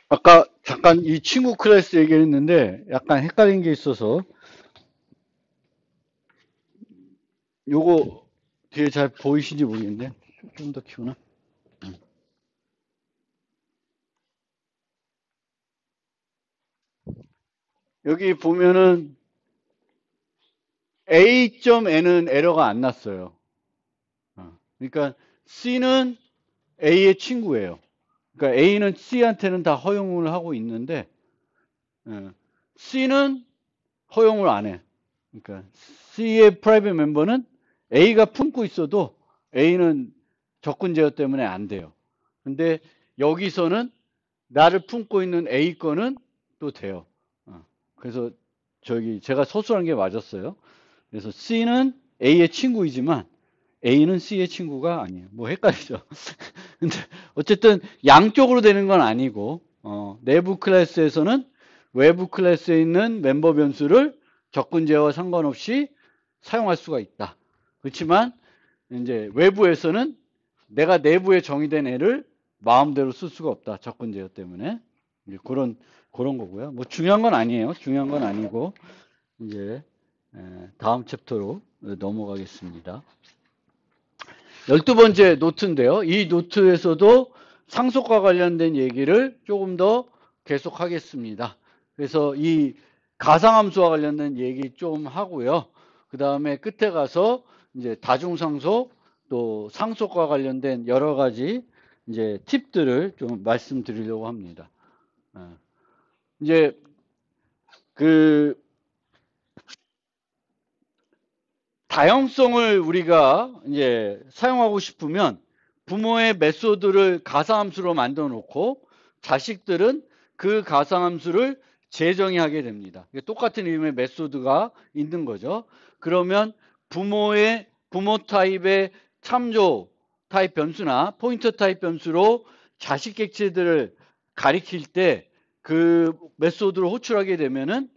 아까 잠깐 이 친구 클래스 얘기를 했는데 약간 헷갈린 게 있어서 요거 뒤에 잘 보이시는지 모르겠는데 좀 더 키우나? 여기 보면은 A.N은 에러가 안 났어요. 그러니까 C는 A의 친구예요. 그러니까 A는 C한테는 다 허용을 하고 있는데 C는 허용을 안 해. 그러니까 C의 프라이빗 멤버는 A가 품고 있어도 A는 적군 제어 때문에 안 돼요. 근데 여기서는 나를 품고 있는 A 거는 또 돼요. 그래서 저기 제가 서술한 게 맞았어요. 그래서 C는 A의 친구이지만 A는 C의 친구가 아니에요. 뭐 헷갈리죠. 근데 어쨌든 양쪽으로 되는 건 아니고 내부 클래스에서는 외부 클래스에 있는 멤버 변수를 적분 제어와 상관없이 사용할 수가 있다. 그렇지만 이제 외부에서는 내가 내부에 정의된 애를 마음대로 쓸 수가 없다. 적분 제어 때문에. 그런 거고요. 뭐 중요한 건 아니에요. 중요한 건 아니고 이제 다음 챕터로 넘어가겠습니다. 12번째 노트인데요. 이 노트에서도 상속과 관련된 얘기를 조금 더 계속하겠습니다. 그래서 이 가상함수와 관련된 얘기 좀 하고요. 그 다음에 끝에 가서 이제 다중상속 또 상속과 관련된 여러 가지 이제 팁들을 좀 말씀드리려고 합니다. 이제 그 다형성을 우리가 이제 사용하고 싶으면 부모의 메소드를 가상함수로 만들어 놓고 자식들은 그 가상함수를 재정의하게 됩니다. 똑같은 이름의 메소드가 있는 거죠. 그러면 부모 타입의 참조 타입 변수나 포인터 타입 변수로 자식 객체들을 가리킬 때 그 메소드를 호출하게 되면은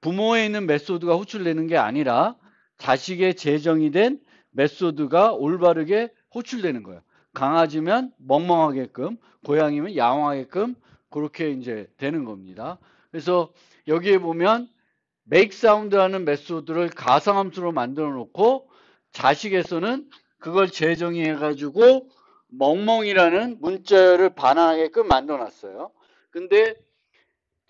부모에 있는 메소드가 호출되는 게 아니라 자식의 재정이 된 메소드가 올바르게 호출되는 거예요. 강아지면 멍멍하게끔, 고양이면 양호하게끔 그렇게 이제 되는 겁니다. 그래서 여기에 보면 make sound라는 메소드를 가상함수로 만들어 놓고 자식에서는 그걸 재정의해 가지고 멍멍이라는 문자를 반환하게끔 만들어 놨어요. 근데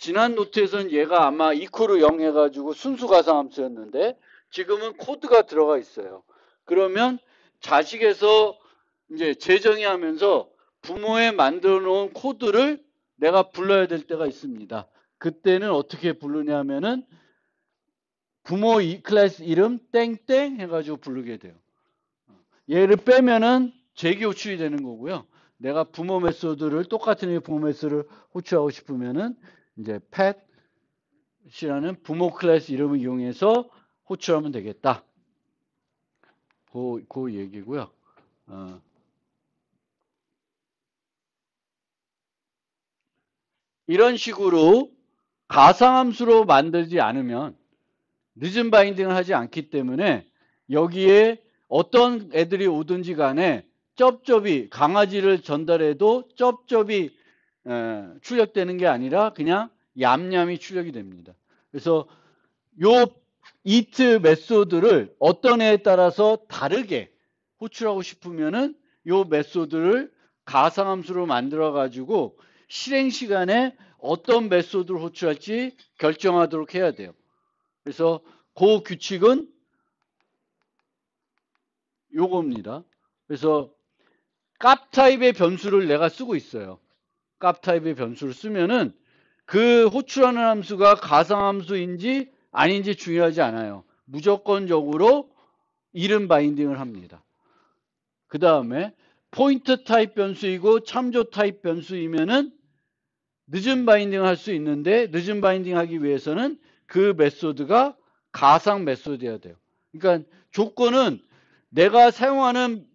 지난 노트에서는 얘가 아마 이코르 0 해가지고 순수 가상함수였는데 지금은 코드가 들어가 있어요. 그러면 자식에서 이제 재정의 하면서 부모에 만들어 놓은 코드를 내가 불러야 될 때가 있습니다. 그때는 어떻게 부르냐면은 부모 클래스 이름 땡땡 해가지고 부르게 돼요. 얘를 빼면은 재기 호출이 되는 거고요. 내가 부모 메소드를 똑같은 부모 메소드를 호출하고 싶으면은 이제 팻이라는 부모 클래스 이름을 이용해서 호출하면 되겠다. 그 얘기고요. 어, 이런 식으로 가상함수로 만들지 않으면 늦은 바인딩을 하지 않기 때문에 여기에 어떤 애들이 오든지 간에 쩝쩝이 강아지를 전달해도 쩝쩝이 출력되는 게 아니라 그냥 얌얌이 출력이 됩니다. 그래서 요 이트 메소드를 어떤 애에 따라서 다르게 호출하고 싶으면은 요 메소드를 가상함수로 만들어 가지고 실행 시간에 어떤 메소드를 호출할지 결정하도록 해야 돼요. 그래서 그 규칙은 요겁니다. 그래서 값 타입의 변수를 내가 쓰고 있어요. 값 타입의 변수를 쓰면은 그 호출하는 함수가 가상함수인지 아닌지 중요하지 않아요. 무조건적으로 이름 바인딩을 합니다. 그 다음에 포인트 타입 변수이고 참조 타입 변수이면은 늦은 바인딩을 할 수 있는데 늦은 바인딩 하기 위해서는 그 메소드가 가상 메소드여야 돼요. 그러니까 조건은 내가 사용하는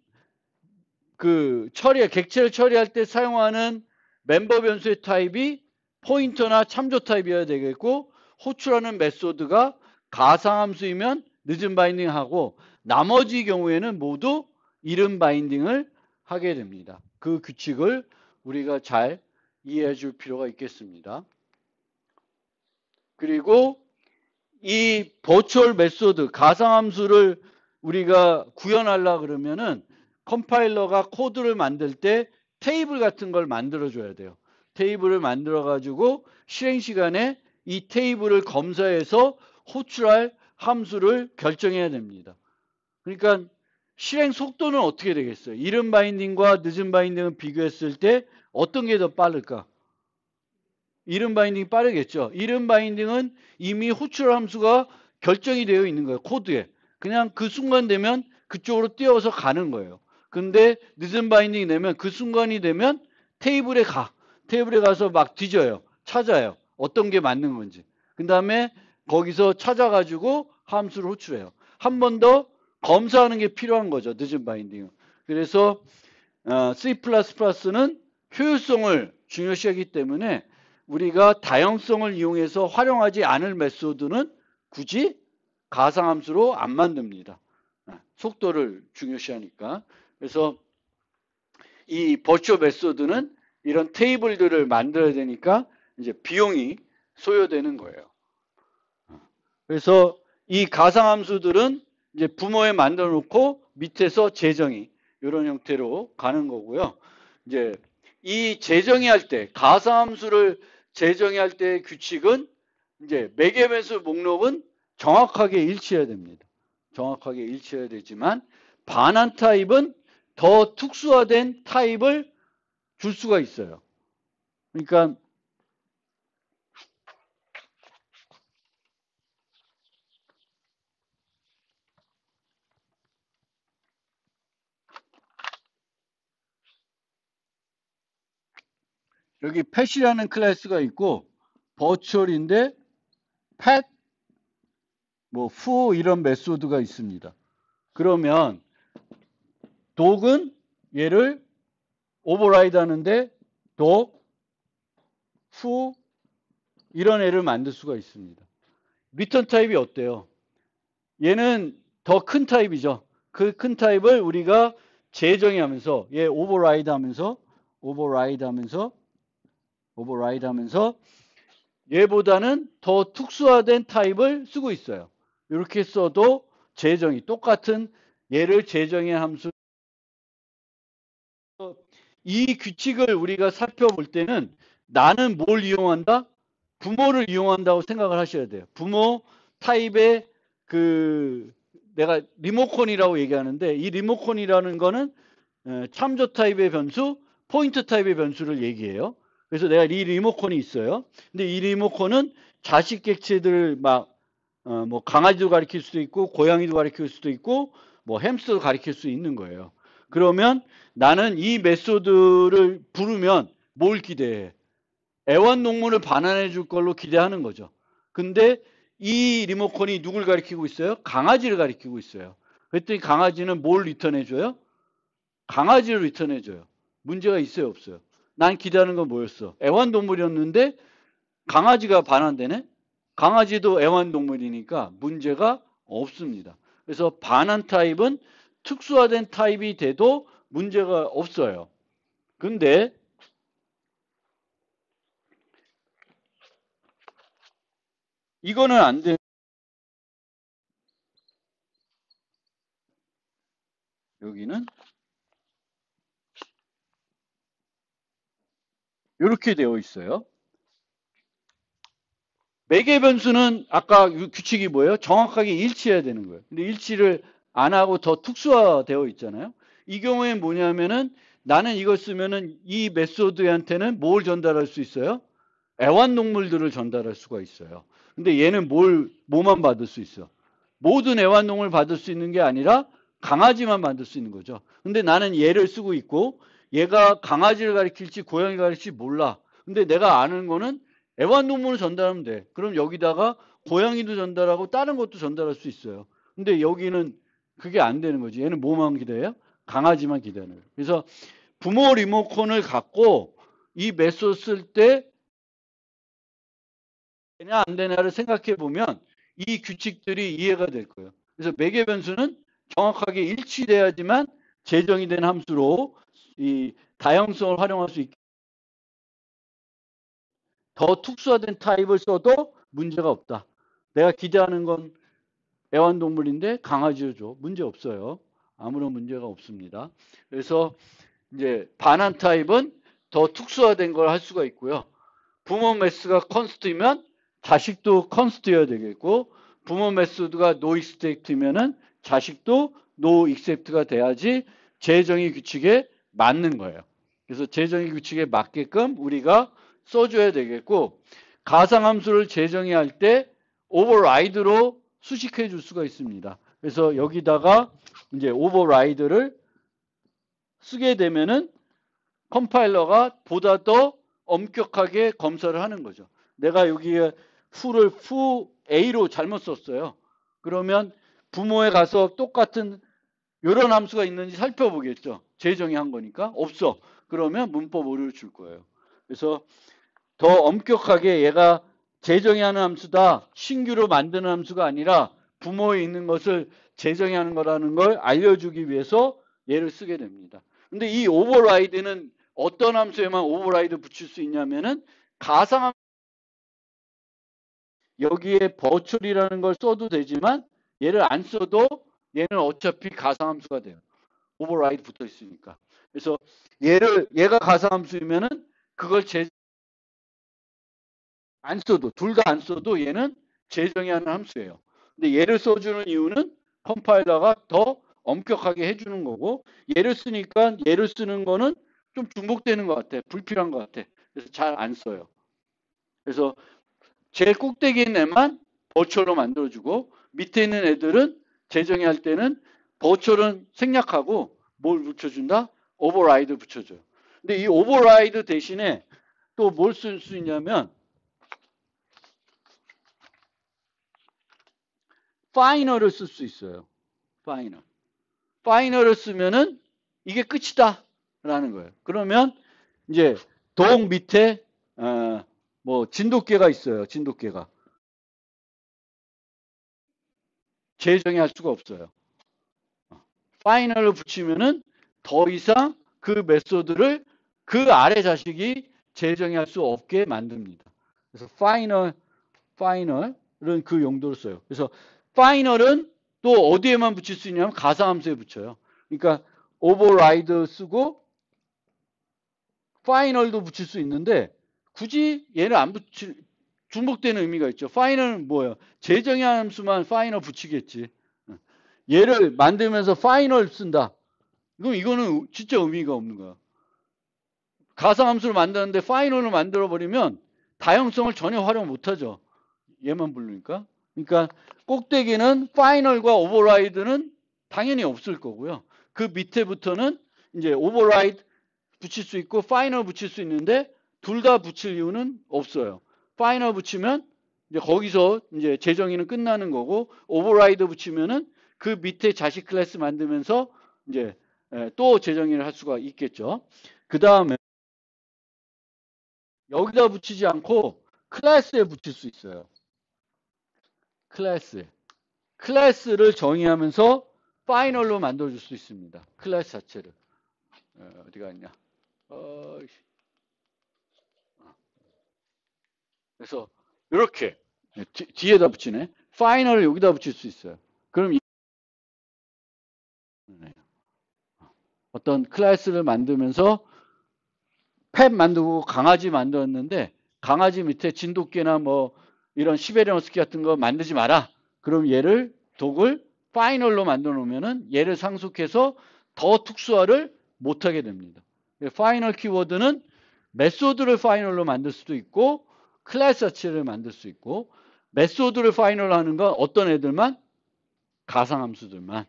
그 객체를 처리할 때 사용하는 멤버 변수의 타입이 포인터나 참조 타입이어야 되겠고 호출하는 메소드가 가상함수이면 늦은 바인딩하고 나머지 경우에는 모두 이름 바인딩을 하게 됩니다. 그 규칙을 우리가 잘 이해해 줄 필요가 있겠습니다. 그리고 이 버추얼 메소드, 가상함수를 우리가 구현하려 그러면은 컴파일러가 코드를 만들 때 테이블 같은 걸 만들어 줘야 돼요. 테이블을 만들어 가지고 실행 시간에 이 테이블을 검사해서 호출할 함수를 결정해야 됩니다. 그러니까 실행 속도는 어떻게 되겠어요? 이른 바인딩과 늦은 바인딩을 비교했을 때 어떤 게 더 빠를까? 이른 바인딩이 빠르겠죠. 이른 바인딩은 이미 호출 함수가 결정이 되어 있는 거예요. 코드에. 그냥 그 순간 되면 그쪽으로 뛰어서 가는 거예요. 근데 늦은 바인딩이 되면 그 순간이 되면 테이블에 가. 테이블에 가서 막 뒤져요. 찾아요. 어떤 게 맞는 건지. 그 다음에 거기서 찾아가지고 함수를 호출해요. 한 번 더 검사하는 게 필요한 거죠. 늦은 바인딩은. 그래서 C++는 효율성을 중요시하기 때문에 우리가 다양성을 이용해서 활용하지 않을 메소드는 굳이 가상함수로 안 만듭니다. 속도를 중요시하니까. 그래서 이 버추어 메소드는 이런 테이블들을 만들어야 되니까 이제 비용이 소요되는 거예요. 그래서 이 가상함수들은 이제 부모에 만들어 놓고 밑에서 재정의 이런 형태로 가는 거고요. 이제 이 재정의 할 때 가상함수를 재정의 할 때의 규칙은 이제 매개변수 목록은 정확하게 일치해야 됩니다. 정확하게 일치해야 되지만 반환 타입은 더 특수화된 타입을 줄 수가 있어요. 그러니까 여기 팻이라는 클래스가 있고 버추얼인데 팻, 뭐 fu 이런 메소드가 있습니다. 그러면 독은 얘를 오버라이드 하는데 독, fu 이런 애를 만들 수가 있습니다. 리턴 타입이 어때요? 얘는 더 큰 타입이죠. 그 큰 타입을 우리가 재정의 하면서 얘 오버라이드 하면서 얘보다는 더 특수화된 타입을 쓰고 있어요. 이렇게 써도 재정의 똑같은 얘를 재정의 함수 이 규칙을 우리가 살펴볼 때는 나는 뭘 이용한다? 부모를 이용한다고 생각을 하셔야 돼요. 부모 타입의 그 내가 리모컨이라고 얘기하는데 이 리모컨이라는 거는 참조 타입의 변수, 포인터 타입의 변수를 얘기해요. 그래서 내가 이 리모컨이 있어요. 근데 이 리모컨은 자식 객체들 막 뭐 강아지도 가리킬 수도 있고 고양이도 가리킬 수도 있고 뭐 햄스터도 가리킬 수 있는 거예요. 그러면 나는 이 메소드를 부르면 뭘 기대해? 애완동물을 반환해 줄 걸로 기대하는 거죠. 근데 이 리모컨이 누굴 가리키고 있어요? 강아지를 가리키고 있어요. 그랬더니 강아지는 뭘 리턴해 줘요? 강아지를 리턴해 줘요. 문제가 있어요, 없어요? 난 기대하는 건 뭐였어? 애완동물이었는데 강아지가 반환되네? 강아지도 애완동물이니까 문제가 없습니다. 그래서 반환 타입은 특수화된 타입이 돼도 문제가 없어요. 근데 이거는 안 돼. 여기는 이렇게 되어 있어요. 매개 변수는 아까 규칙이 뭐예요? 정확하게 일치해야 되는 거예요. 근데 일치를 안 하고 더 특수화되어 있잖아요. 이 경우엔 뭐냐면은 나는 이걸 쓰면은 이 메소드한테는 뭘 전달할 수 있어요? 애완동물들을 전달할 수가 있어요. 근데 얘는 뭐만 받을 수 있어? 모든 애완동물 받을 수 있는 게 아니라 강아지만 받을 수 있는 거죠. 근데 나는 얘를 쓰고 있고 얘가 강아지를 가리킬지 고양이를 가리킬지 몰라. 근데 내가 아는 거는 애완동물을 전달하면 돼. 그럼 여기다가 고양이도 전달하고 다른 것도 전달할 수 있어요. 근데 여기는 그게 안 되는 거지. 얘는 뭐만 기대해요? 강아지만 기대하는 거예요. 그래서 부모 리모컨을 갖고 이 메소드 쓸때 되냐 안 되냐를 생각해 보면 이 규칙들이 이해가 될 거예요. 그래서 매개 변수는 정확하게 일치돼야지만 재정이 된 함수로 이 다양성을 활용할 수 있게 더 특수화된 타입을 써도 문제가 없다. 내가 기대하는 건 애완동물인데 강아지를 줘. 문제 없어요. 아무런 문제가 없습니다. 그래서 이제 반환 타입은 더 특수화된 걸 할 수가 있고요. 부모 메스가 컨스트이면 자식도 컨스트여야 되겠고, 부모 메소드가 노 익스펙트면은 자식도 노 익셉트가 돼야지 재정의 규칙에 맞는 거예요. 그래서 재정의 규칙에 맞게끔 우리가 써줘야 되겠고, 가상함수를 재정의할 때 오버라이드로 수식해 줄 수가 있습니다. 그래서 여기다가 이제 오버라이드를 쓰게 되면은 컴파일러가 보다 더 엄격하게 검사를 하는 거죠. 내가 여기에 f를 fu a로 잘못 썼어요. 그러면 부모에 가서 똑같은 이런 함수가 있는지 살펴보겠죠. 재정의한 거니까 없어. 그러면 문법 오류를 줄 거예요. 그래서 더 엄격하게 얘가 재정의하는 함수다. 신규로 만드는 함수가 아니라 부모에 있는 것을 재정의하는 거라는 걸 알려주기 위해서 얘를 쓰게 됩니다. 근데 이 오버라이드는 어떤 함수에만 오버라이드 붙일 수 있냐면은 가상함 여기에 버추얼이라는 걸 써도 되지만 얘를 안 써도 얘는 어차피 가상함수가 돼요. 오버라이드 붙어 있으니까. 그래서 얘가 가상함수이면은 그걸 안 써도 둘 다 안 써도 얘는 재정의하는 함수예요. 근데 얘를 써주는 이유는 컴파일러가 더 엄격하게 해주는 거고 얘를 쓰니까 얘를 쓰는 거는 좀 중복되는 것 같아. 불필요한 것 같아. 그래서 잘 안 써요. 그래서 제일 꼭대기에 있는 애만 버추얼로 만들어주고 밑에 있는 애들은 재정의할 때는 버추얼은 생략하고 뭘 붙여준다? 오버라이드 붙여줘요. 근데 이 오버라이드 대신에 또 뭘 쓸 수 있냐면 파이널을 쓸 수 있어요. 파이널. 파이널을 쓰면은 이게 끝이다 라는 거예요. 그러면 이제 동 밑에 뭐 진돗개가 있어요. 진돗개가 재정의할 수가 없어요. 파이널을 붙이면은 더 이상 그 메소드를 그 아래 자식이 재정의할 수 없게 만듭니다. 그래서 파이널은 그 용도로 써요. 그래서 파이널은 또 어디에만 붙일 수 있냐면 가상함수에 붙여요. 그러니까 오버라이드 쓰고 파이널도 붙일 수 있는데 굳이 얘를 안 붙일 중복되는 의미가 있죠. 파이널은 뭐예요? 재정의한 함수만 파이널 붙이겠지. 얘를 만들면서 파이널 쓴다. 그럼 이거는 진짜 의미가 없는 거야. 가상함수를 만드는데 파이널을 만들어버리면 다형성을 전혀 활용 못하죠. 얘만 부르니까. 그러니까 꼭대기는 파이널과 오버라이드는 당연히 없을 거고요. 그 밑에부터는 이제 오버라이드 붙일 수 있고 파이널 붙일 수 있는데 둘 다 붙일 이유는 없어요. 파이널 붙이면 이제 거기서 이제 재정의는 끝나는 거고 오버라이드 붙이면은 그 밑에 자식 클래스 만들면서 이제 또 재정의를 할 수가 있겠죠. 그 다음에 여기다 붙이지 않고 클래스에 붙일 수 있어요. 클래스를 정의하면서 파이널로 만들어줄 수 있습니다. 클래스 자체를. 어디가 있냐. 그래서 이렇게 뒤에다 붙이네. 파이널을 여기다 붙일 수 있어요. 그럼 어떤 클래스를 만들면서 펫 만들고 강아지 만들었는데 강아지 밑에 진돗개나 뭐 이런 시베리안 허스키 같은 거 만들지 마라. 그럼 얘를 독을 파이널로 만들어 놓으면은 얘를 상속해서 더 특수화를 못하게 됩니다. 파이널 키워드는 메소드를 파이널로 만들 수도 있고 클래스 자체를 만들 수 있고 메소드를 파이널로 하는 건 어떤 애들만? 가상함수들만.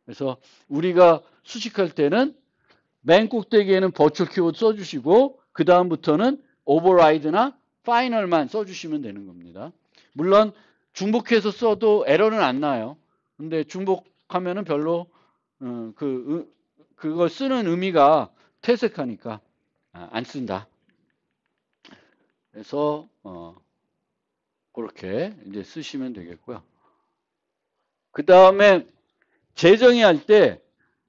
그래서 우리가 수식할 때는 맨 꼭대기에는 버추얼 키워드 써주시고 그 다음부터는 오버라이드나 파이널만 써주시면 되는 겁니다. 물론 중복해서 써도 에러는 안 나요. 근데 중복하면은 별로 그걸 쓰는 의미가 퇴색하니까 안 쓴다. 그래서 그렇게 이제 쓰시면 되겠고요. 그 다음에 재정의할 때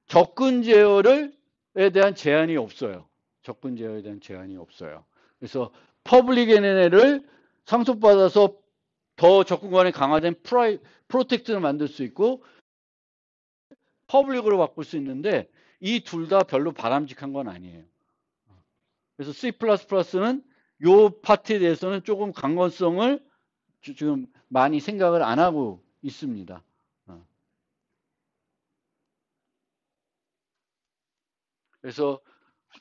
접근 제어에 대한 제한이 없어요. 접근 제어에 대한 제한이 없어요. 그래서 퍼블릭 NNL을 상속받아서 더 접근권이 강화된 프로텍트를 만들 수 있고 퍼블릭으로 바꿀 수 있는데 이 둘 다 별로 바람직한 건 아니에요. 그래서 C++는 요 파트에 대해서는 조금 강건성을 지금 많이 생각을 안 하고 있습니다. 그래서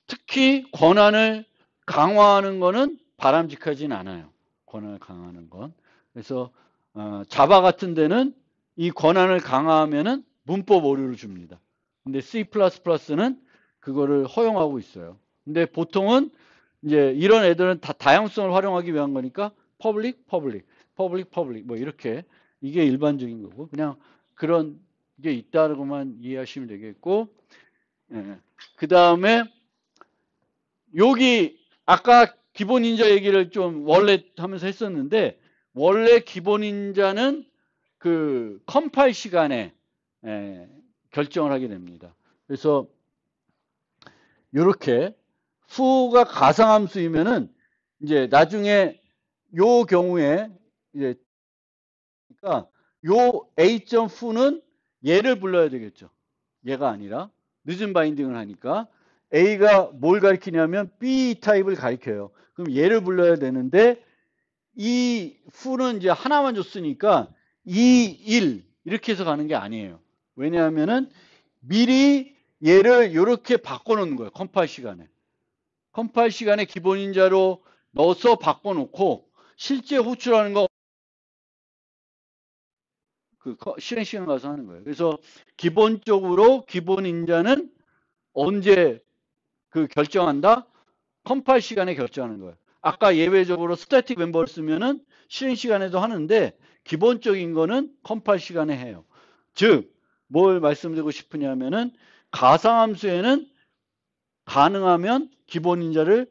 특히 권한을 강화하는 거는 바람직하진 않아요. 권한을 강화하는 건. 그래서 자바 같은 데는 이 권한을 강화하면은 문법 오류를 줍니다. 근데 C++는 그거를 허용하고 있어요. 근데 보통은 이제 이런 애들은 다 다양성을 활용하기 위한 거니까 퍼블릭 뭐 이렇게 이게 일반적인 거고 그냥 그런 게 있다고만 이해하시면 되겠고 그 다음에 여기 아까 기본 인자 얘기를 좀 원래 하면서 했었는데 원래 기본 인자는 그 컴파일 시간에 결정을 하게 됩니다. 그래서 이렇게 fu가 가상함수이면은 이제 나중에 요 경우에 이제 그러니까 요 a.fu는 얘를 불러야 되겠죠. 얘가 아니라 늦은 바인딩을 하니까 A가 뭘 가리키냐면 B 타입을 가리켜요. 그럼 얘를 불러야 되는데 이 fu는 이제 하나만 줬으니까 2, 1 이렇게 해서 가는 게 아니에요. 왜냐하면은 미리 얘를 이렇게 바꿔놓는 거예요. 컴파일 시간에. 컴파일 시간에 기본 인자로 넣어서 바꿔놓고 실제 호출하는 거 그 실행 시간 가서 하는 거예요. 그래서 기본적으로 기본 인자는 언제 그 결정한다? 컴파일 시간에 결정하는 거예요. 아까 예외적으로 스태틱 멤버를 쓰면은 실행 시간에도 하는데 기본적인 거는 컴파일 시간에 해요. 즉, 뭘 말씀드리고 싶으냐면은 가상함수에는 가능하면 기본 인자를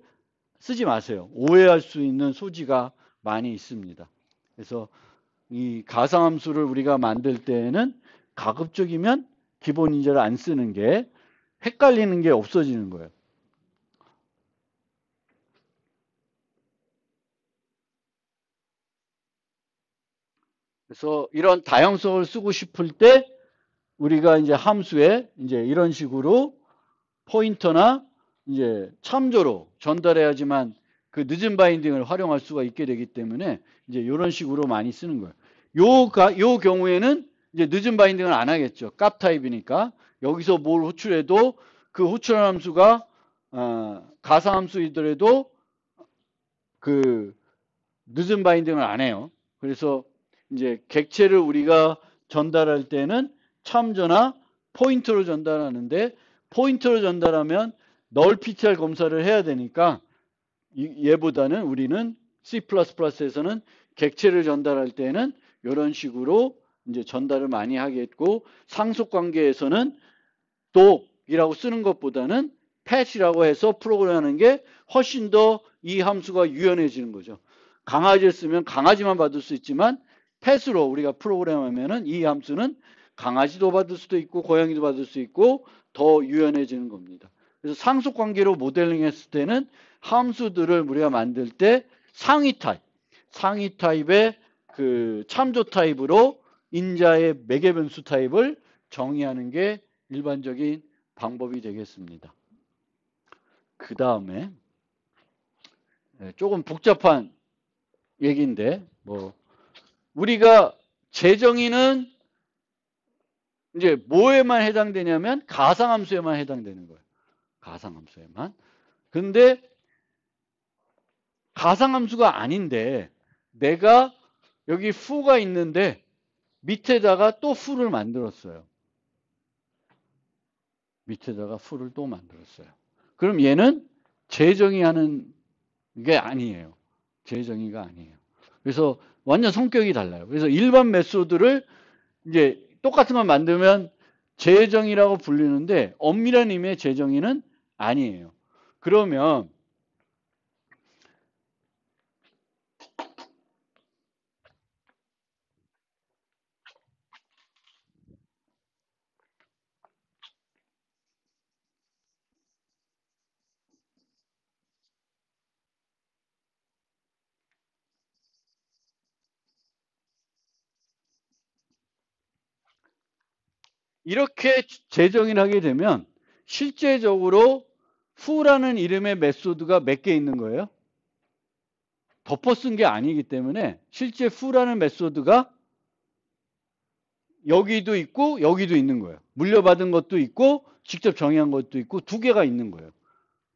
쓰지 마세요. 오해할 수 있는 소지가 많이 있습니다. 그래서 이 가상함수를 우리가 만들 때에는 가급적이면 기본 인자를 안 쓰는 게 헷갈리는 게 없어지는 거예요. 그래서 이런 다양성을 쓰고 싶을 때 우리가 이제 함수에 이제 이런 식으로 포인터나 이제 참조로 전달해야지만 그 늦은 바인딩을 활용할 수가 있게 되기 때문에 이제 이런 식으로 많이 쓰는 거예요. 요 경우에는 이제 늦은 바인딩을 안 하겠죠. 값 타입이니까 여기서 뭘 호출해도 그 호출한 함수가 가상함수이더라도 그 늦은 바인딩을 안 해요. 그래서 이제 객체를 우리가 전달할 때는 참조나 포인트로 전달하는데 포인트로 전달하면 널 PTR 검사를 해야 되니까 얘보다는 우리는 C++에서는 객체를 전달할 때는 이런 식으로 이제 전달을 많이 하겠고 상속 관계에서는 독이라고 쓰는 것보다는 패시라고 해서 프로그램하는 게 훨씬 더 이 함수가 유연해지는 거죠. 강아지를 쓰면 강아지만 받을 수 있지만 패스로 우리가 프로그램하면은 이 함수는 강아지도 받을 수도 있고 고양이도 받을 수 있고 더 유연해지는 겁니다. 그래서 상속 관계로 모델링 했을 때는 함수들을 우리가 만들 때 상위 타입의 그 참조 타입으로 인자의 매개 변수 타입을 정의하는 게 일반적인 방법이 되겠습니다. 그 다음에 조금 복잡한 얘기인데 뭐 우리가 재정의는 이제 뭐에만 해당되냐면 가상함수에만 해당되는 거예요. 가상함수에만. 근데 가상함수가 아닌데 내가 여기 fu가 있는데 밑에다가 또 fu를 만들었어요. 밑에다가 fu를 또 만들었어요. 그럼 얘는 재정의하는 게 아니에요. 재정의가 아니에요. 그래서 완전 성격이 달라요. 그래서 일반 메소드를 이제 똑같은 걸 만들면 재정의라고 불리는데 엄밀한 의미의 재정의는 아니에요. 그러면 이렇게 재정의를 하게 되면 실제적으로 fu라는 이름의 메소드가 몇 개 있는 거예요? 덮어 쓴 게 아니기 때문에 실제 fu라는 메소드가 여기도 있고 여기도 있는 거예요. 물려받은 것도 있고 직접 정의한 것도 있고 두 개가 있는 거예요.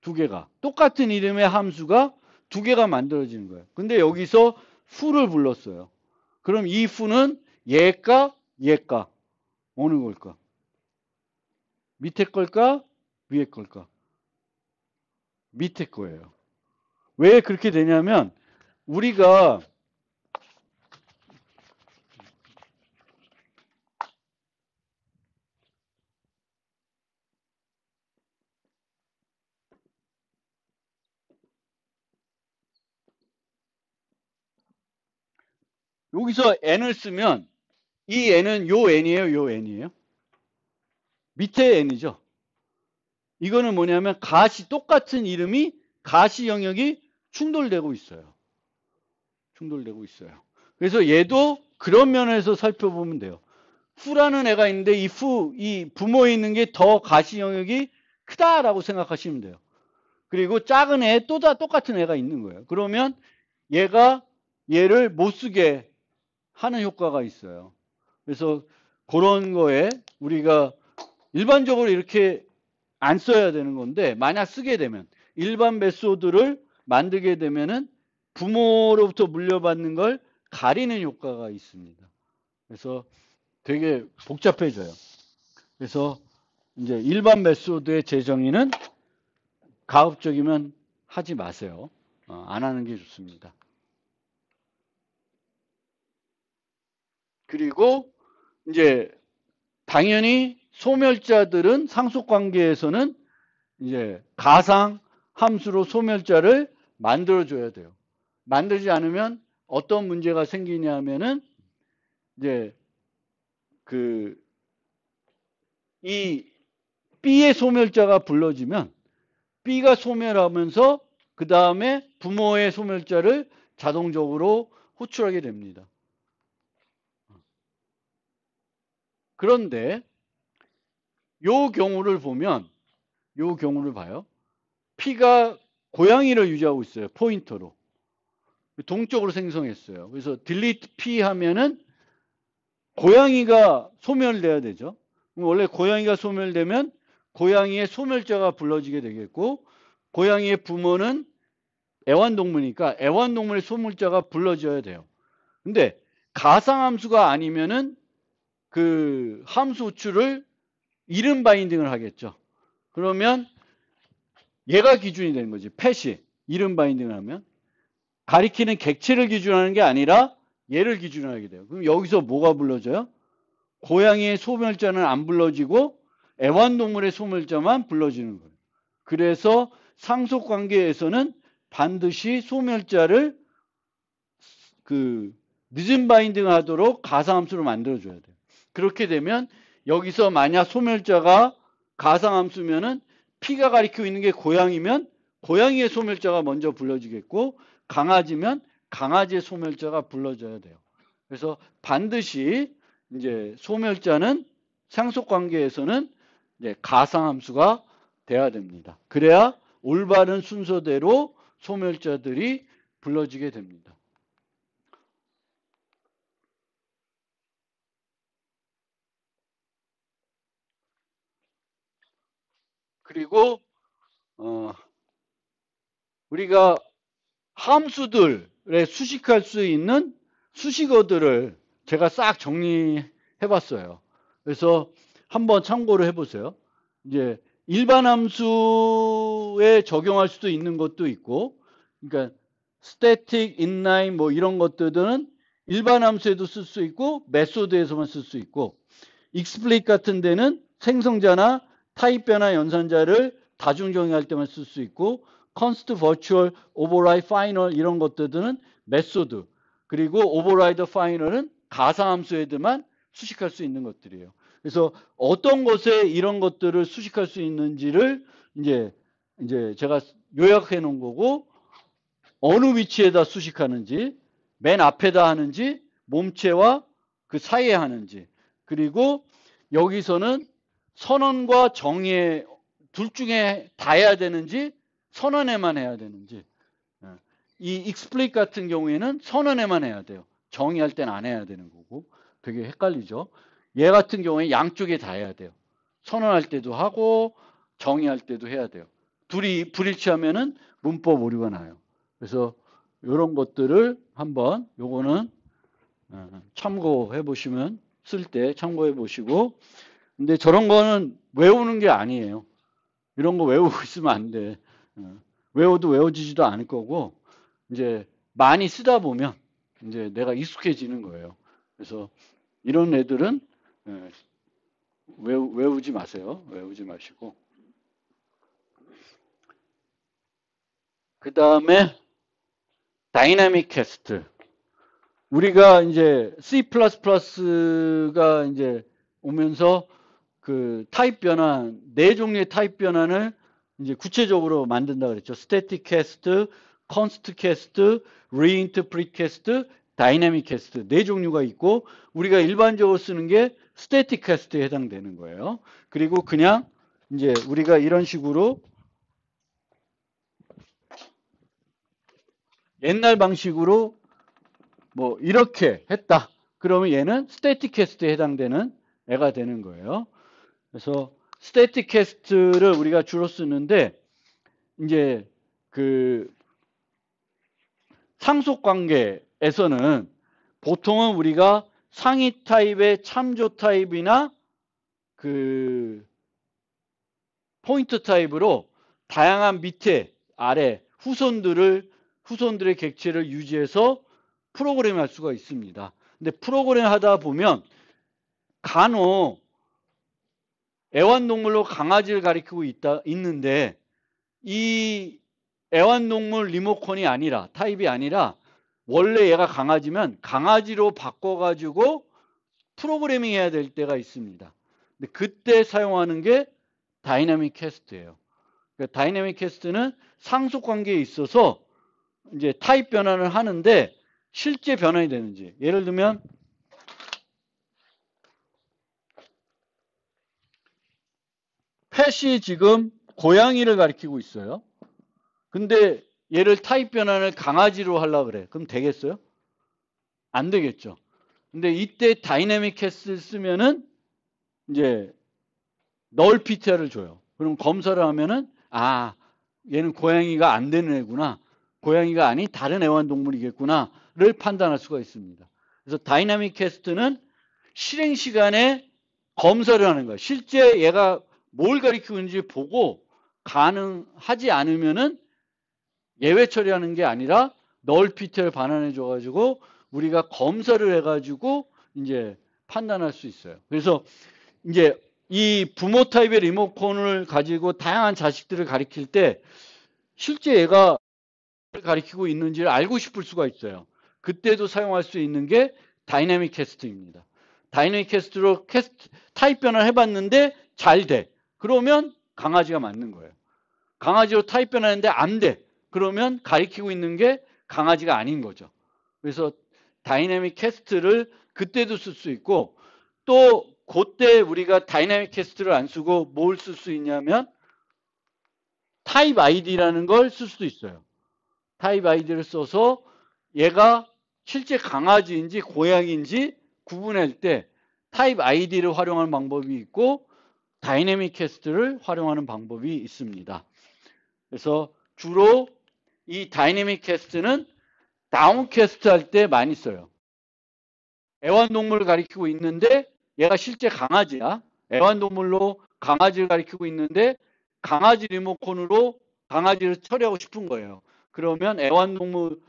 두 개가. 똑같은 이름의 함수가 두 개가 만들어지는 거예요. 근데 여기서 fu를 불렀어요. 그럼 이 fu는 얘가 얘가 어느 걸까? 밑에 걸까? 위에 걸까? 밑에 거예요. 왜 그렇게 되냐면 우리가 여기서 n을 쓰면 이 n은 요 n이에요, 요 n이에요? 밑에 n이죠. 이거는 뭐냐면 가시 똑같은 이름이 가시 영역이 충돌되고 있어요. 충돌되고 있어요. 그래서 얘도 그런 면에서 살펴보면 돼요. fu라는 애가 있는데 이 부모에 있는 게 더 가시 영역이 크다라고 생각하시면 돼요. 그리고 작은 애 또 다 똑같은 애가 있는 거예요. 그러면 얘가 얘를 못 쓰게 하는 효과가 있어요. 그래서 그런 거에 우리가 일반적으로 이렇게 안 써야 되는 건데 만약 쓰게 되면 일반 메소드를 만들게 되면은 부모로부터 물려받는 걸 가리는 효과가 있습니다. 그래서 되게 복잡해져요. 그래서 이제 일반 메소드의 재정의는 가급적이면 하지 마세요. 안 하는 게 좋습니다. 그리고 이제 당연히 소멸자들은 상속관계에서는 이제 가상 함수로 소멸자를 만들어줘야 돼요. 만들지 않으면 어떤 문제가 생기냐면은 이제 이 B의 소멸자가 불러지면 B가 소멸하면서 그 다음에 부모의 소멸자를 자동적으로 호출하게 됩니다. 그런데 요 경우를 보면 요 경우를 봐요. P가 고양이를 유지하고 있어요. 포인터로. 동적으로 생성했어요. 그래서 delete P 하면은 고양이가 소멸돼야 되죠. 원래 고양이가 소멸되면 고양이의 소멸자가 불러지게 되겠고 고양이의 부모는 애완동물이니까 애완동물의 소멸자가 불러져야 돼요. 근데 가상함수가 아니면은 그 함수 호출을 이름 바인딩을 하겠죠. 그러면 얘가 기준이 되는 거지. 펫이 이름 바인딩을 하면 가리키는 객체를 기준하는 게 아니라 얘를 기준으로 하게 돼요. 그럼 여기서 뭐가 불러져요? 고양이의 소멸자는 안 불러지고 애완동물의 소멸자만 불러지는 거예요. 그래서 상속관계에서는 반드시 소멸자를 늦은 바인딩을 하도록 가상함수로 만들어줘야 돼요. 그렇게 되면 여기서 만약 소멸자가 가상함수면은 P가 가리키고 있는 게 고양이면 고양이의 소멸자가 먼저 불러지겠고 강아지면 강아지의 소멸자가 불러져야 돼요. 그래서 반드시 이제 소멸자는 상속관계에서는 이제 가상함수가 돼야 됩니다. 그래야 올바른 순서대로 소멸자들이 불러지게 됩니다. 그리고 우리가 함수들에 수식할 수 있는 수식어들을 제가 싹 정리해 봤어요. 그래서 한번 참고를 해 보세요. 이제 일반 함수에 적용할 수도 있는 것도 있고, 그러니까 static, inline 뭐 이런 것들은 일반 함수에도 쓸 수 있고, 메소드에서만 쓸 수 있고, explicit 같은 데는 생성자나 타입 변화 연산자를 다중 정의할 때만 쓸 수 있고, const, virtual, override, final 이런 것들은 메소드, 그리고 override, final은 가상함수에만 수식할 수 있는 것들이에요. 그래서 어떤 것에 이런 것들을 수식할 수 있는지를 이제 제가 요약해 놓은 거고, 어느 위치에다 수식하는지, 맨 앞에다 하는지, 몸체와 그 사이에 하는지, 그리고 여기서는 선언과 정의 둘 중에 다 해야 되는지 선언에만 해야 되는지. 이 explicit 같은 경우에는 선언에만 해야 돼요. 정의할 때는 안 해야 되는 거고. 되게 헷갈리죠. 얘 같은 경우에 양쪽에 다 해야 돼요. 선언할 때도 하고 정의할 때도 해야 돼요. 둘이 불일치하면은 문법 오류가 나요. 그래서 이런 것들을 한번 요거는 참고해 보시면 쓸 때 참고해 보시고. 근데 저런 거는 외우는 게 아니에요. 이런 거 외우고 있으면 안 돼. 외워도 외워지지도 않을 거고 이제 많이 쓰다 보면 이제 내가 익숙해지는 거예요. 그래서 이런 애들은 외우지 마세요. 외우지 마시고. 그 다음에 다이나믹 캐스트. 우리가 이제 C++가 이제 오면서 그 타입 변환, 네 종류의 타입 변환을 이제 구체적으로 만든다 그랬죠. 스태틱 캐스트, 컨스트 캐스트, 리인터프리트 캐스트, 다이내믹 캐스트 네 종류가 있고 우리가 일반적으로 쓰는 게 스태틱 캐스트에 해당되는 거예요. 그리고 그냥 이제 우리가 이런 식으로 옛날 방식으로 뭐 이렇게 했다. 그러면 얘는 스태틱 캐스트에 해당되는 애가 되는 거예요. 그래서 스태틱 캐스트를 우리가 주로 쓰는데 이제 그 상속 관계에서는 보통은 우리가 상위 타입의 참조 타입이나 그 포인트 타입으로 다양한 밑에 아래 후손들의 객체를 유지해서 프로그램할 수가 있습니다. 근데 프로그램 하다 보면 간혹 애완동물로 강아지를 가리키고 있는데 이 애완동물 리모컨이 아니라 타입이 아니라 원래 얘가 강아지면 강아지로 바꿔가지고 프로그래밍 해야 될 때가 있습니다. 근데 그때 사용하는 게 다이내믹 캐스트예요. 그러니까 다이내믹 캐스트는 상속 관계에 있어서 이제 타입 변환을 하는데 실제 변환이 되는지 예를 들면 펫이 지금 고양이를 가리키고 있어요. 근데 얘를 타입 변환을 강아지로 하려고 그래. 그럼 되겠어요? 안 되겠죠. 근데 이때 다이내믹 캐스트 쓰면은 이제 널 PTR을 줘요. 그럼 검사를 하면은 아 얘는 고양이가 안 되는 애구나. 고양이가 아닌 다른 애완동물이겠구나를 판단할 수가 있습니다. 그래서 다이내믹 캐스트는 실행 시간에 검사를 하는 거예요. 실제 얘가 뭘 가리키고 있는지 보고 가능하지 않으면은 예외 처리하는 게 아니라 널 PT를 반환해 줘가지고 우리가 검사를 해가지고 이제 판단할 수 있어요. 그래서 이제 이 부모 타입의 리모컨을 가지고 다양한 자식들을 가리킬 때 실제 얘가 가리키고 있는지를 알고 싶을 수가 있어요. 그때도 사용할 수 있는 게 다이내믹 캐스트입니다. 다이내믹 캐스트로 타입 변환을 해봤는데 잘 돼. 그러면 강아지가 맞는 거예요. 강아지로 타입 변환했는데 안 돼. 그러면 가리키고 있는 게 강아지가 아닌 거죠. 그래서 다이내믹 캐스트를 그때도 쓸 수 있고 또 그때 우리가 다이내믹 캐스트를 안 쓰고 뭘 쓸 수 있냐면 타입 아이디라는 걸 쓸 수도 있어요. 타입 아이디를 써서 얘가 실제 강아지인지 고양이인지 구분할 때 타입 아이디를 활용하는 방법이 있고 다이내믹 캐스트를 활용하는 방법이 있습니다. 그래서 주로 이 다이내믹 캐스트는 다운 캐스트 할 때 많이 써요. 애완동물을 가리키고 있는데 얘가 실제 강아지야. 애완동물로 강아지를 가리키고 있는데 강아지 리모컨으로 강아지를 처리하고 싶은 거예요. 그러면 애완동물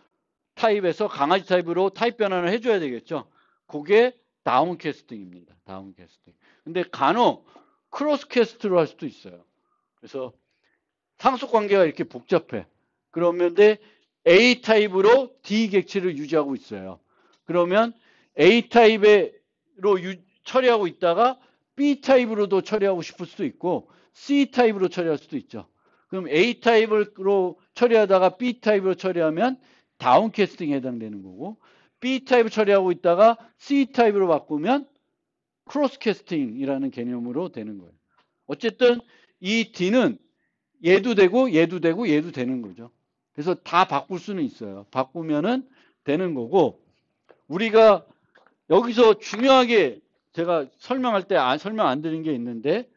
타입에서 강아지 타입으로 타입 변환을 해줘야 되겠죠. 그게 다운 캐스팅입니다. 다운 캐스팅. 근데 간혹 크로스 캐스트로 할 수도 있어요. 그래서 상속 관계가 이렇게 복잡해. 그러면 A 타입으로 D 객체를 유지하고 있어요. 그러면 A 타입으로 처리하고 있다가 B 타입으로도 처리하고 싶을 수도 있고 C 타입으로 처리할 수도 있죠. 그럼 A 타입으로 처리하다가 B 타입으로 처리하면 다운 캐스팅에 해당되는 거고 B 타입을 처리하고 있다가 C 타입으로 바꾸면 크로스 캐스팅이라는 개념으로 되는 거예요. 어쨌든 이 D는 얘도 되고 얘도 되고 얘도 되는 거죠. 그래서 다 바꿀 수는 있어요. 바꾸면은 되는 거고, 우리가 여기서 중요하게 제가 설명할 때 설명 안 드린 게 있는데,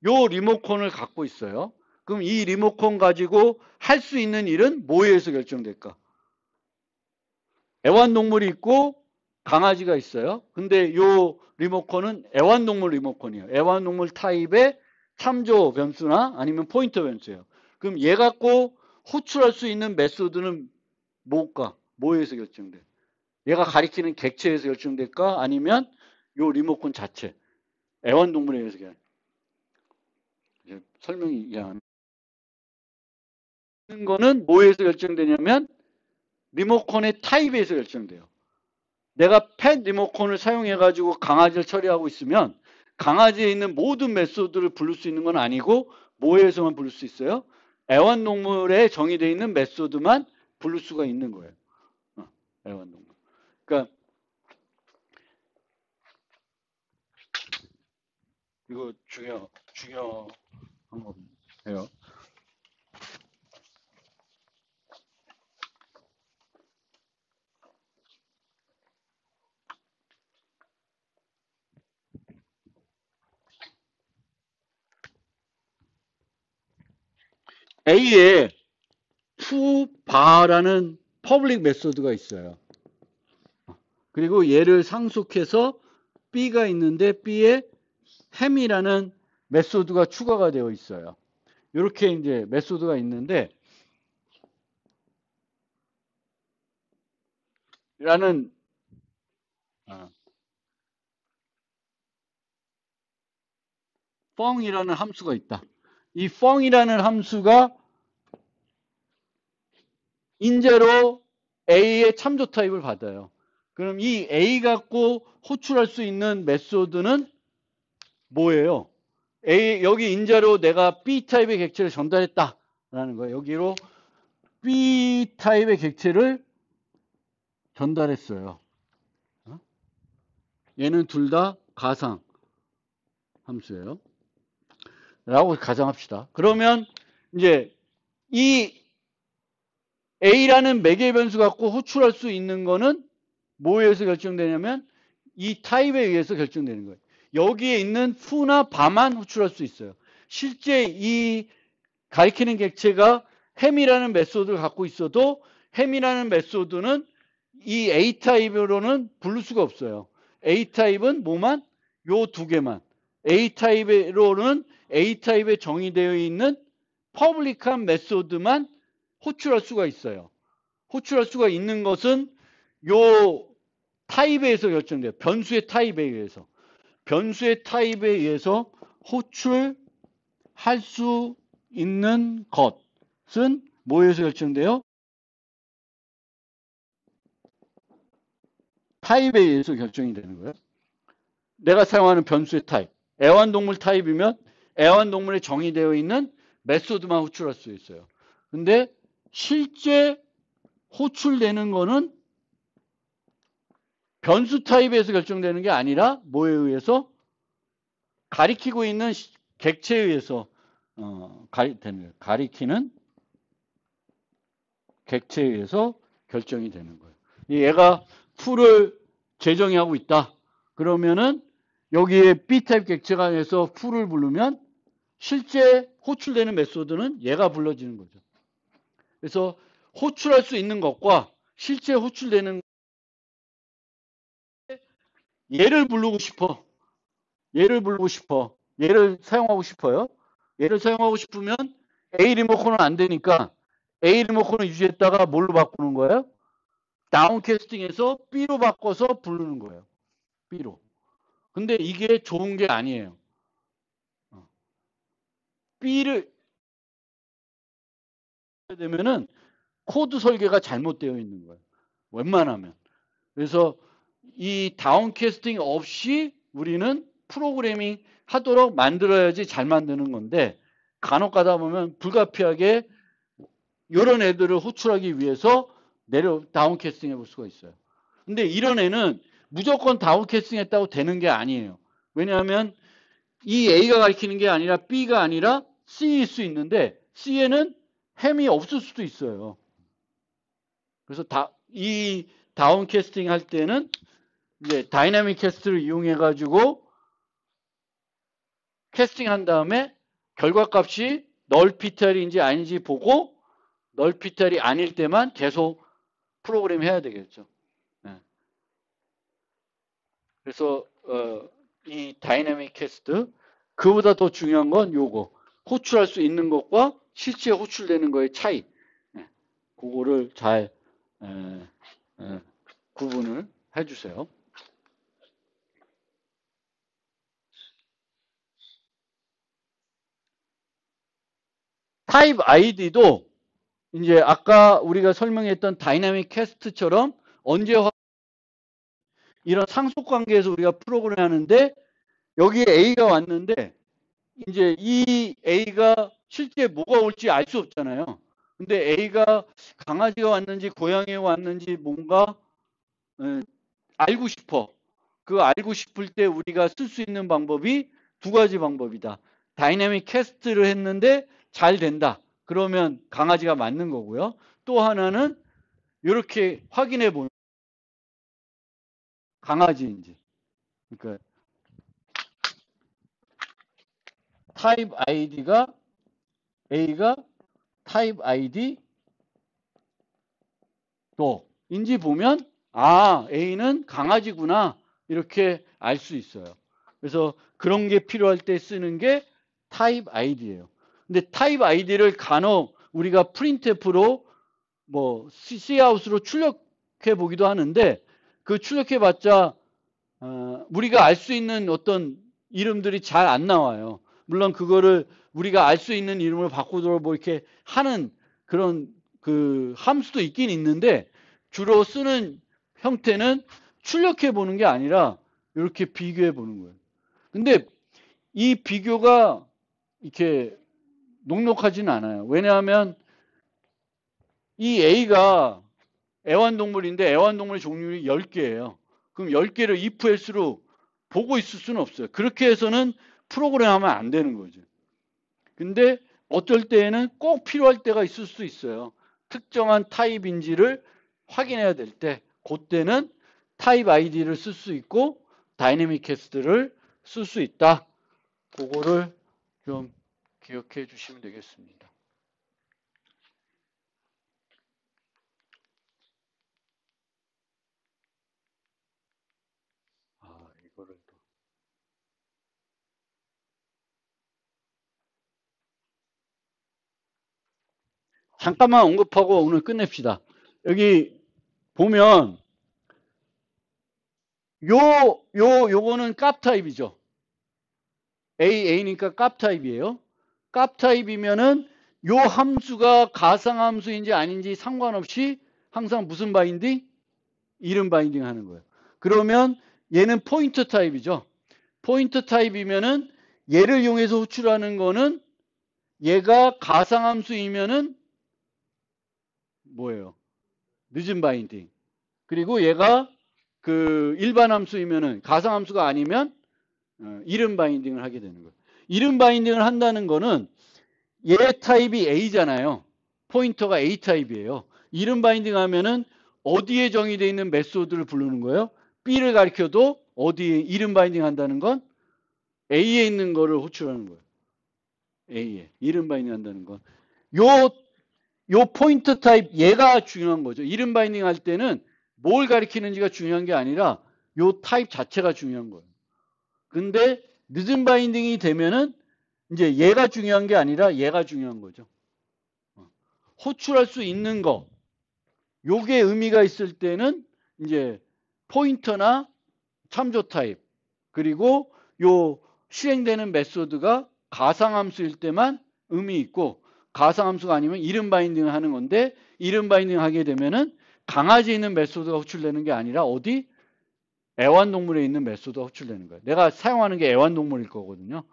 요 리모컨을 갖고 있어요. 그럼 이 리모컨 가지고 할 수 있는 일은 뭐에 의해서 결정될까? 애완동물이 있고 강아지가 있어요. 근데 요 리모컨은 애완동물 리모컨이에요. 애완동물 타입의 참조 변수나 아니면 포인터 변수예요. 그럼 얘 갖고 호출할 수 있는 메소드는 뭘까? 뭐에서 결정돼? 얘가 가리키는 객체에서 결정될까? 아니면 요 리모컨 자체, 애완동물에 의해서 설명이 이해하는 거는 뭐에서 결정되냐면 리모컨의 타입에서 결정돼요. 내가 펫 리모컨을 사용해가지고 강아지를 처리하고 있으면 강아지에 있는 모든 메소드를 부를 수 있는 건 아니고 뭐에서만 부를 수 있어요? 애완동물에 정의되어 있는 메소드만 부를 수가 있는 거예요. 애완동물. 그러니까 이거 중요한 거예요. A에 to bar라는 퍼블릭 메소드가 있어요. 그리고 얘를 상속해서 B가 있는데 B에 ham이라는 메소드가 추가가 되어 있어요. 이렇게 이제 메소드가 있는데 라는 펑이라는 함수가 있다. 이 펑이라는 함수가 인재로 A의 참조 타입을 받아요. 그럼 이 A 갖고 호출할 수 있는 메소드는 뭐예요? A, 여기 인자로 내가 B 타입의 객체를 전달했다라는 거예요. 여기로 B 타입의 객체를 전달했어요. 얘는 둘 다 가상 함수예요. 라고 가정합시다. 그러면 이제 이 A라는 매개 변수 갖고 호출할 수 있는 거는 뭐에 의해서 결정되냐면 이 타입에 의해서 결정되는 거예요. 여기에 있는 fu나 바만 호출할 수 있어요. 실제 이 가리키는 객체가 ham이라는 메소드를 갖고 있어도 ham이라는 메소드는 이 A 타입으로는 부를 수가 없어요. A 타입은 뭐만? 요 두 개만. A 타입으로는 A 타입에 정의되어 있는 퍼블릭한 메소드만 호출할 수가 있어요. 호출할 수가 있는 것은 요 타입에 의해서 결정돼요. 변수의 타입에 의해서. 변수의 타입에 의해서 호출할 수 있는 것은 뭐에 의해서 결정돼요? 타입에 의해서 결정이 되는 거예요. 내가 사용하는 변수의 타입. 애완동물 타입이면 애완동물에 정의되어 있는 메소드만 호출할 수 있어요. 근데 실제 호출되는 거는 변수 타입에서 결정되는 게 아니라 뭐에 의해서? 가리키고 있는 객체에 의해서 되는 거예요. 가리키는 객체에 의해서 결정이 되는 거예요. 얘가 풀을 재정의하고 있다. 그러면은 여기에 B타입 객체가 해서 풀을 부르면 실제 호출되는 메소드는 얘가 불러지는 거죠. 그래서 호출할 수 있는 것과 실제 호출되는 얘를 부르고 싶어. 얘를 부르고 싶어. 얘를 사용하고 싶어요. 얘를 사용하고 싶으면 A 리모컨은 안 되니까 A 리모컨을 유지했다가 뭘로 바꾸는 거예요? 다운캐스팅해서 B로 바꿔서 부르는 거예요. B로. 근데 이게 좋은 게 아니에요. B를 되면은 코드 설계가 잘못되어 있는 거예요. 웬만하면. 그래서 이 다운캐스팅 없이 우리는 프로그래밍 하도록 만들어야지 잘 만드는 건데 간혹 가다 보면 불가피하게 이런 애들을 호출하기 위해서 다운캐스팅 해볼 수가 있어요. 근데 이런 애는 무조건 다운캐스팅 했다고 되는 게 아니에요. 왜냐하면 이 A가 가리키는 게 아니라 B가 아니라 C일 수 있는데 C에는 햄이 없을 수도 있어요. 그래서 이 다운 캐스팅 할 때는 이제 다이나믹 캐스트를 이용해 가지고 캐스팅 한 다음에 결과값이 널 피탈인지 아닌지 보고 널 피탈이 아닐 때만 계속 프로그램 해야 되겠죠. 네. 그래서 이 다이나믹 캐스트 그보다 더 중요한 건 요거 호출할 수 있는 것과 실제 호출되는 거의 차이. 네. 그거를 잘 구분을 해주세요. 타입 아이디도 이제 아까 우리가 설명했던 다이나믹 캐스트처럼 언제 이런 상속 관계에서 우리가 프로그램 하는데 여기에 A가 왔는데 이제 이 A가 실제 뭐가 올지 알 수 없잖아요. 근데 A가 강아지가 왔는지 고양이가 왔는지 뭔가 알고 싶어. 그 알고 싶을 때 우리가 쓸 수 있는 방법이 두 가지 방법이다. 다이내믹 캐스트를 했는데 잘 된다. 그러면 강아지가 맞는 거고요. 또 하나는 이렇게 확인해 보는 강아지인지. 그러니까 타입 아이디가 A가 타입 아이디 또인지 보면 아 A는 강아지구나 이렇게 알 수 있어요. 그래서 그런 게 필요할 때 쓰는 게 타입 아이디예요. 근데 타입 아이디를 간혹 우리가 프린트F로 뭐 Cout으로 출력해 보기도 하는데 그 출력해 봤자 우리가 알 수 있는 어떤 이름들이 잘 안 나와요. 물론 그거를 우리가 알 수 있는 이름을 바꾸도록 뭐 이렇게 하는 그런 그 함수도 있긴 있는데 주로 쓰는 형태는 출력해 보는 게 아니라 이렇게 비교해 보는 거예요. 근데 이 비교가 이렇게 녹록하지는 않아요. 왜냐하면 이 A가 애완동물인데 애완동물 종류이 10개예요. 그럼 10개를 if else로 보고 있을 수는 없어요. 그렇게 해서는 프로그램하면 안 되는 거죠. 근데 어떨 때에는 꼭 필요할 때가 있을 수 있어요. 특정한 타입인지를 확인해야 될 때, 그때는 타입 아이디를 쓸 수 있고 다이내믹 캐스트를 쓸 수 있다. 그거를 좀 기억해 주시면 되겠습니다. 이거를 또. 잠깐만 언급하고 오늘 끝냅시다. 여기 보면 요거는 값 타입이죠. A니까 값 타입이에요. 값 타입이면은 요 함수가 가상함수인지 아닌지 상관없이 항상 무슨 바인딩? 이름 바인딩 하는 거예요. 그러면 얘는 포인터 타입이죠. 포인터 타입이면은 얘를 이용해서 호출하는 거는 얘가 가상함수이면은 뭐예요? 늦은 바인딩. 그리고 얘가 그 일반 함수이면은 가상함수가 아니면 이름 바인딩을 하게 되는 거예요. 이름 바인딩을 한다는 거는 얘 타입이 A잖아요. 포인터가 A 타입이에요. 이름 바인딩 하면은 어디에 정의되어 있는 메소드를 부르는 거예요? B를 가리켜도 어디에 이름 바인딩 한다는 건 A에 있는 거를 호출하는 거예요. A에. 이름 바인딩 한다는 건. 요 포인터 타입 얘가 중요한 거죠. 이름 바인딩 할 때는 뭘 가리키는지가 중요한 게 아니라 요 타입 자체가 중요한 거예요. 근데 늦은 바인딩이 되면은 이제 얘가 중요한 게 아니라 얘가 중요한 거죠. 호출할 수 있는 거. 요게 의미가 있을 때는 이제 포인터나 참조 타입 그리고 요 실행되는 메소드가 가상함수일 때만 의미 있고 가상함수가 아니면 이름 바인딩을 하는 건데 이름 바인딩 하게 되면은 강아지에 있는 메소드가 호출되는 게 아니라 어디? 애완동물에 있는 메소드가 호출되는 거예요. 내가 사용하는 게 애완동물일 거거든요.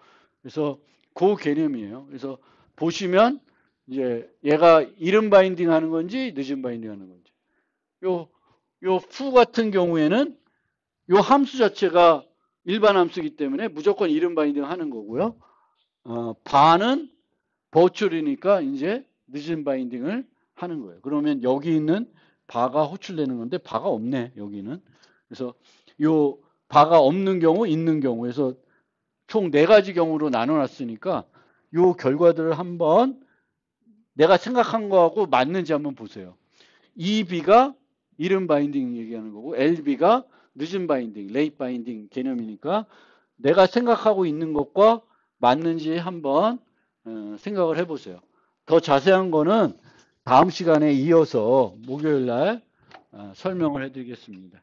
그래서 그 개념이에요. 그래서 보시면 이제 얘가 이름 바인딩 하는 건지 늦은 바인딩 하는 건지. 요 푸 같은 경우에는 요 함수 자체가 일반 함수이기 때문에 무조건 이름 바인딩 하는 거고요. 바는 버추얼이니까 이제 늦은 바인딩을 하는 거예요. 그러면 여기 있는 바가 호출되는 건데 바가 없네, 여기는. 그래서 요 바가 없는 경우, 있는 경우에서 총 4가지 경우로 나눠놨으니까 요 결과들을 한번 내가 생각한 거하고 맞는지 한번 보세요. EB가 이름 바인딩 얘기하는 거고 LB가 늦은 바인딩, 레이트 바인딩 개념이니까 내가 생각하고 있는 것과 맞는지 한번 생각을 해보세요. 더 자세한 거는 다음 시간에 이어서 목요일 날 설명을 해드리겠습니다.